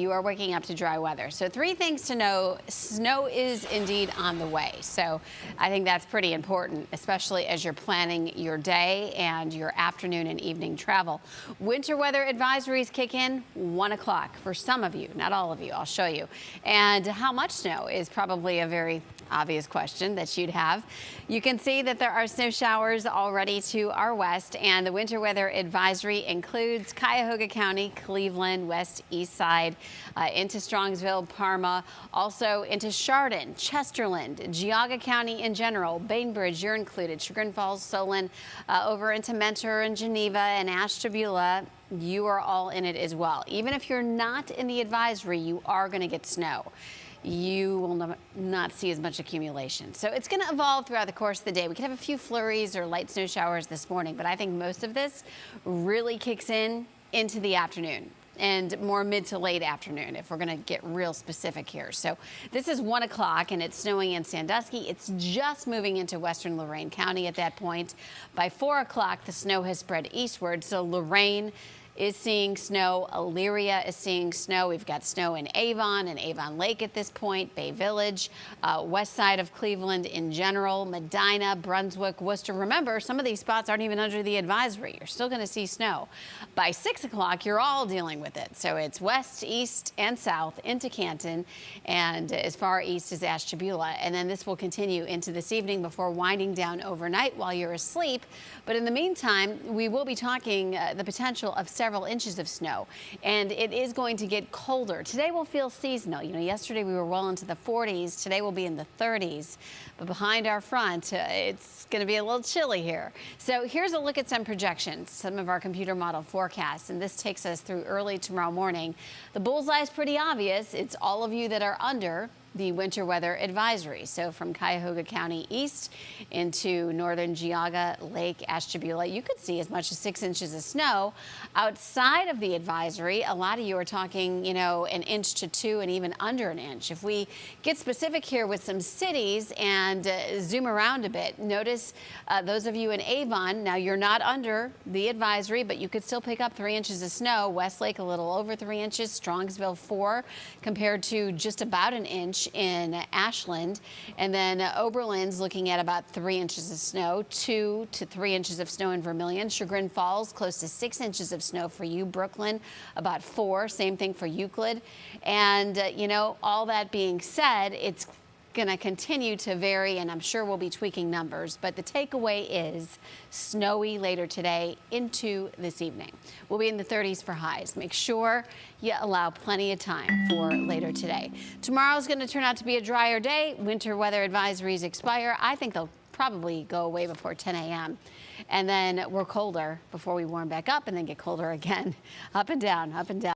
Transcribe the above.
you are waking up to dry weather. So 3 things to know. Snow is indeed on the way. So I think that's pretty important, especially as you're planning your day and your afternoon and evening travel. Winter weather advisories kick in 1 o'clock for some of you, not all of you. I'll show you. And how much snow is probably a very obvious question that you'd have. You can see that there are snow showers already to our west, and the winter weather advisory includes Cuyahoga County, Cleveland, west, east side, into Strongsville, Parma, also into Chardon, Chesterland, Geauga County in general, Bainbridge, you're included, Chagrin Falls, Solon, over into Mentor and Geneva and Ashtabula. You are all in it as well. Even if you're not in the advisory, you are going to get snow. You will not see as much accumulation. So it's going to evolve throughout the course of the day. We could have a few flurries or light snow showers this morning, but I think most of this really kicks in into the afternoon and more mid to late afternoon, if we're going to get real specific here. So this is 1 o'clock and it's snowing in Sandusky. It's just moving into western Lorain County at that point. By 4 o'clock, the snow has spread eastward. So Lorain is seeing snow. Elyria is seeing snow. We've got snow in Avon and Avon Lake at this point, Bay Village, west side of Cleveland in general, Medina, Brunswick, Worcester. Remember, some of these spots aren't even under the advisory. You're still going to see snow. By 6 o'clock, you're all dealing with it. So it's west, east, and south into Canton and as far east as Ashtabula. And then this will continue into this evening before winding down overnight while you're asleep. But in the meantime, we will be talking the potential of several inches of snow, and it is going to get colder. Today will feel seasonal. You know, yesterday we were well into the 40s. Today we'll be in the 30s, but behind our front, it's going to be a little chilly here. So here's a look at some projections, some of our computer model forecasts, and this takes us through early tomorrow morning. The bullseye is pretty obvious. It's all of you that are under the winter weather advisory. So from Cuyahoga County east into northern Geauga, Lake, Ashtabula, you could see as much as 6 inches of snow. Outside of the advisory, a lot of you are talking, you know, 1 inch to 2 and even under 1 inch. If we get specific here with some cities and zoom around a bit, notice those of you in Avon, now you're not under the advisory, but you could still pick up 3 inches of snow. Westlake a little over 3 inches, Strongsville 4 compared to just about 1 inch in Ashland, and then Oberlin's looking at about 3 inches of snow, 2 to 3 inches of snow in Vermilion. Chagrin Falls close to 6 inches of snow for you. Brooklyn about 4, same thing for Euclid. And you know, all that being said, it's going to continue to vary, and I'm sure we'll be tweaking numbers, but the takeaway is snowy later today into this evening. We'll be in the 30s for highs. Make sure you allow plenty of time for later today. Tomorrow's going to turn out to be a drier day. Winter weather advisories expire. I think they'll probably go away before 10 a.m. And then we're colder before we warm back up and then get colder again. Up and down, up and down.